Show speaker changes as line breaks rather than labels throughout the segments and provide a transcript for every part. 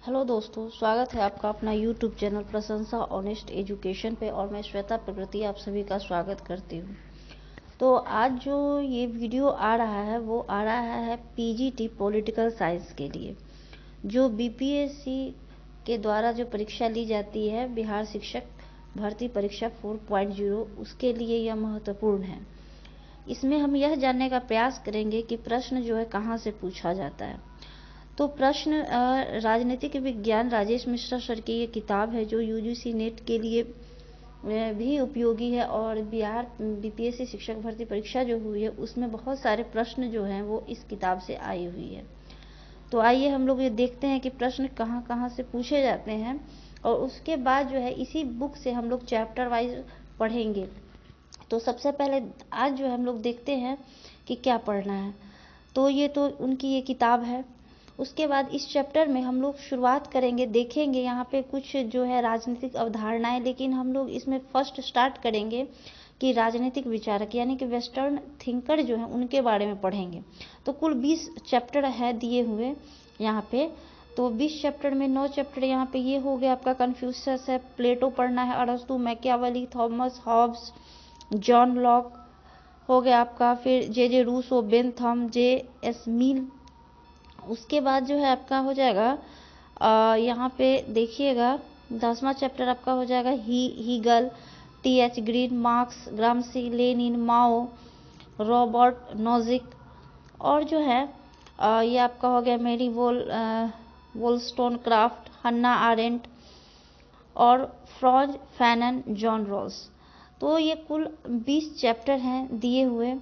Hello दोस्तों, स्वागत है आपका अपना यूट्यूब चैनल प्रशंसा ऑनेस्ट एजुकेशन पे। और मैं श्वेता प्रकृति आप सभी का स्वागत करती हूँ। तो आज जो ये वीडियो आ रहा है वो आ रहा है पीजीटी पॉलिटिकल साइंस के लिए, जो बीपीएससी के द्वारा जो परीक्षा ली जाती है, बिहार शिक्षक भर्ती परीक्षा 4.0, उसके लिए यह महत्वपूर्ण है। इसमें हम यह जानने का प्रयास करेंगे कि प्रश्न जो है कहाँ से पूछा जाता है। तो प्रश्न राजनीतिक विज्ञान राजेश मिश्रा सर की ये किताब है, जो यूजीसी नेट के लिए भी उपयोगी है। और बिहार बीपीएससी शिक्षक भर्ती परीक्षा जो हुई है उसमें बहुत सारे प्रश्न जो हैं वो इस किताब से आई हुई है। तो आइए हम लोग ये देखते हैं कि प्रश्न कहाँ कहाँ से पूछे जाते हैं, और उसके बाद जो है इसी बुक से हम लोग चैप्टर वाइज पढ़ेंगे। तो सबसे पहले आज जो है हम लोग देखते हैं कि क्या पढ़ना है। तो ये तो उनकी ये किताब है। उसके बाद इस चैप्टर में हम लोग शुरुआत करेंगे, देखेंगे यहाँ पे कुछ जो है राजनीतिक अवधारणाएं, लेकिन हम लोग इसमें फर्स्ट स्टार्ट करेंगे कि राजनीतिक विचारक यानी कि वेस्टर्न थिंकर जो है उनके बारे में पढ़ेंगे। तो कुल 20 चैप्टर है दिए हुए यहाँ पे। तो 20 चैप्टर में 9 चैप्टर यहाँ पे ये हो गया आपका कन्फ्यूशस है, प्लेटो पढ़ना है, अरस्तु, Machiavelli, Thomas Hobbes, John Locke हो गया आपका, फिर जे रूसो, बेंथम, जे एस मिल। उसके बाद जो है आपका हो जाएगा यहाँ पे देखिएगा 10वां चैप्टर आपका हो जाएगा Hegel, T H. Green, Marx, Gramsci, Lenin, Mao, Robert Nozick. और जो है ये आपका हो गया मेरी वोल्स्टोनक्राफ्ट, हन्ना आरेंट और फ्रॉज फैनन, जॉन रॉल्स। तो ये कुल 20 चैप्टर हैं दिए हुए,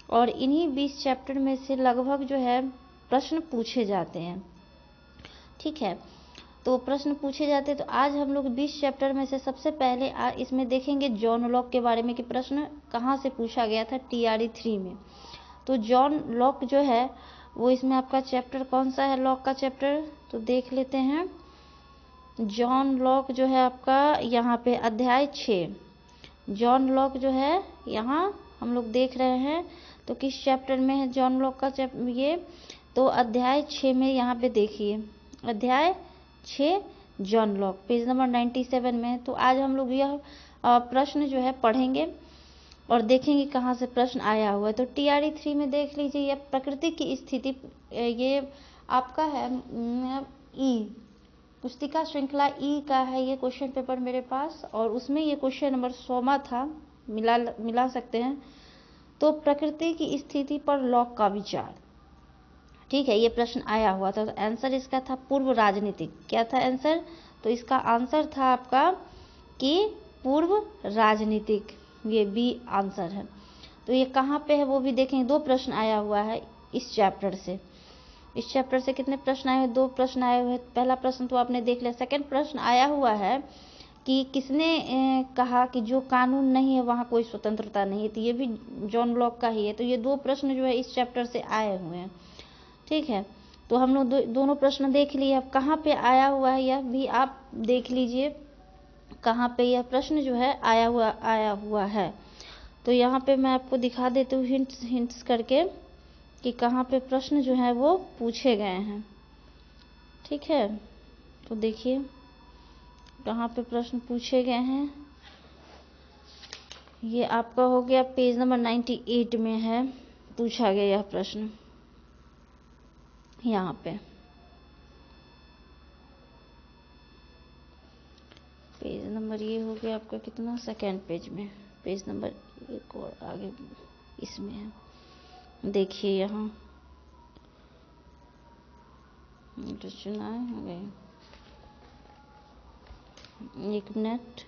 और इन्हीं 20 चैप्टर में से लगभग जो है प्रश्न पूछे जाते हैं। ठीक है, तो प्रश्न पूछे जाते हैं। तो आज हम लोग 20 चैप्टर में से सबसे पहले इसमें देखेंगे जॉन लॉक के बारे में कि प्रश्न कहाँ से पूछा गया था टीआरई 3 में। तो जॉन लॉक जो है वो इसमें आपका चैप्टर कौन सा है, लॉक का चैप्टर, तो देख लेते हैं। जॉन लॉक जो है आपका यहाँ पे अध्याय 6, जॉन लॉक जो है यहाँ हम लोग देख रहे हैं। तो किस चैप्टर में है जॉन लॉक का ये, तो अध्याय 6 में यहाँ पे देखिए, अध्याय 6 जॉन लॉक, पेज नंबर 97 में। तो आज हम लोग यह प्रश्न जो है पढ़ेंगे और देखेंगे कहाँ से प्रश्न आया हुआ है। तो टीआरई 3 में देख लीजिए, यह प्रकृति की स्थिति, ये आपका है ई पुस्तिका श्रृंखला ई का है ये क्वेश्चन पेपर मेरे पास, और उसमें ये क्वेश्चन नंबर 16 था, मिला सकते हैं। तो प्रकृति की स्थिति पर लॉक का विचार, ठीक है, ये प्रश्न आया हुआ था। तो आंसर इसका था पूर्व राजनीतिक। क्या था आंसर, तो इसका आंसर था आपका कि पूर्व राजनीतिक, ये बी आंसर है। तो ये कहाँ पे है वो भी देखेंगे। 2 प्रश्न आया हुआ है इस चैप्टर से। इस चैप्टर से कितने प्रश्न आए हुए, 2 प्रश्न आए हुए। पहला प्रश्न तो आपने देख लिया। सेकंड प्रश्न आया हुआ है कि किसने कहा कि जो कानून नहीं है वहाँ कोई स्वतंत्रता नहीं है, तो ये भी जॉन लॉक का ही है। तो ये 2 प्रश्न जो है इस चैप्टर से आए हुए हैं। ठीक है, तो हम लोग दोनों प्रश्न देख लिए। अब कहाँ पे आया हुआ है यह भी आप देख लीजिए, कहाँ पे यह प्रश्न जो है आया हुआ है। तो यहाँ पे मैं आपको दिखा देती हूँ हिंट्स करके कि कहाँ पे प्रश्न जो है वो पूछे गए हैं। ठीक है, तो देखिए कहाँ पे प्रश्न पूछे गए हैं। ये आपका हो गया पेज नंबर 98 में है, पूछा गया यह प्रश्न यहाँ पे। पेज नंबर ये हो गया आपका कितना, सेकेंड पेज में, पेज नंबर एक और आगे इसमें है। देखिए यहाँ चुना हो गए, 1 मिनट।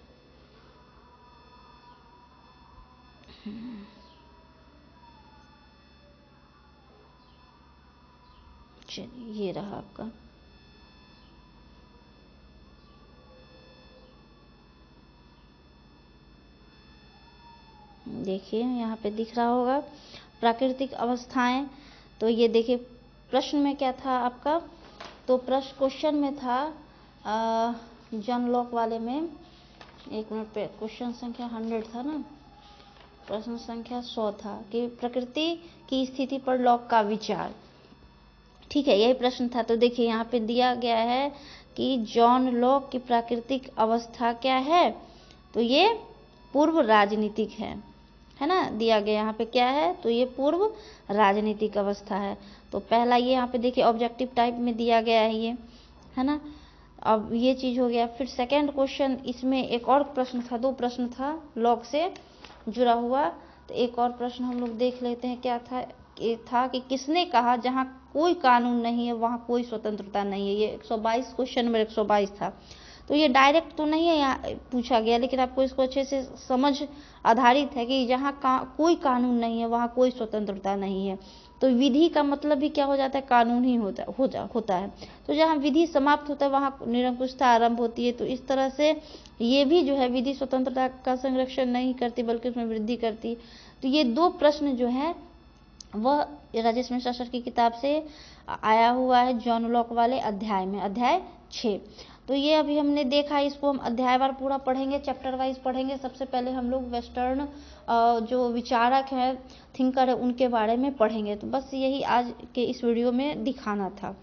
चलिए ये रहा आपका। देखिए यहाँ पे दिख रहा होगा प्राकृतिक अवस्थाएं। तो ये देखिए प्रश्न में क्या था आपका, तो प्रश्न क्वेश्चन में था जॉन लॉक वाले में, 1 मिनट पे, क्वेश्चन संख्या 100 था ना, प्रश्न संख्या 100 था कि प्रकृति की स्थिति पर लॉक का विचार। ठीक है, यही प्रश्न था। तो देखिए यहाँ पे दिया गया है कि जॉन लॉक की प्राकृतिक अवस्था क्या है, तो ये पूर्व राजनीतिक है ना, दिया गया यहाँ पे क्या है, तो ये पूर्व राजनीतिक अवस्था है। तो पहला ये यहाँ पे देखिए ऑब्जेक्टिव टाइप में दिया गया है ये, है ना। अब ये चीज हो गया। फिर सेकंड क्वेश्चन, इसमें एक और प्रश्न था, 2 प्रश्न था लॉक से जुड़ा हुआ। तो एक और प्रश्न हम लोग देख लेते हैं, क्या था, कि किसने कहा जहाँ कोई कानून नहीं है वहाँ कोई स्वतंत्रता नहीं है। ये 122 क्वेश्चन नंबर 122 था। तो ये डायरेक्ट तो नहीं है यहाँ पूछा गया, लेकिन आपको इसको अच्छे से समझ आधारित है कि जहाँ कोई कानून नहीं है वहाँ कोई स्वतंत्रता नहीं है। तो विधि का मतलब भी क्या हो जाता है, कानून ही होता है। तो जहाँ विधि समाप्त होता है वहाँ निरंकुशता आरंभ होती है। तो इस तरह से ये भी जो है विधि स्वतंत्रता का संरक्षण नहीं करती बल्कि उसमें वृद्धि करती। तो ये 2 प्रश्न जो है वह राजेश मिश्रा सर की किताब से आया हुआ है, जॉन लॉक वाले अध्याय में, अध्याय 6। तो ये अभी हमने देखा, इसको हम अध्यायवार पूरा पढ़ेंगे, चैप्टर वाइज पढ़ेंगे। सबसे पहले हम लोग वेस्टर्न जो विचारक हैं, थिंकर है, उनके बारे में पढ़ेंगे। तो बस यही आज के इस वीडियो में दिखाना था।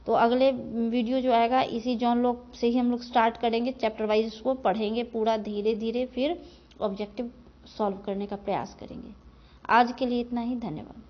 तो अगले वीडियो जो आएगा इसी जॉन लॉक से ही हम लोग स्टार्ट करेंगे, चैप्टर वाइज इसको पढ़ेंगे पूरा धीरे धीरे, फिर ऑब्जेक्टिव सॉल्व करने का प्रयास करेंगे। आज के लिए इतना ही, धन्यवाद।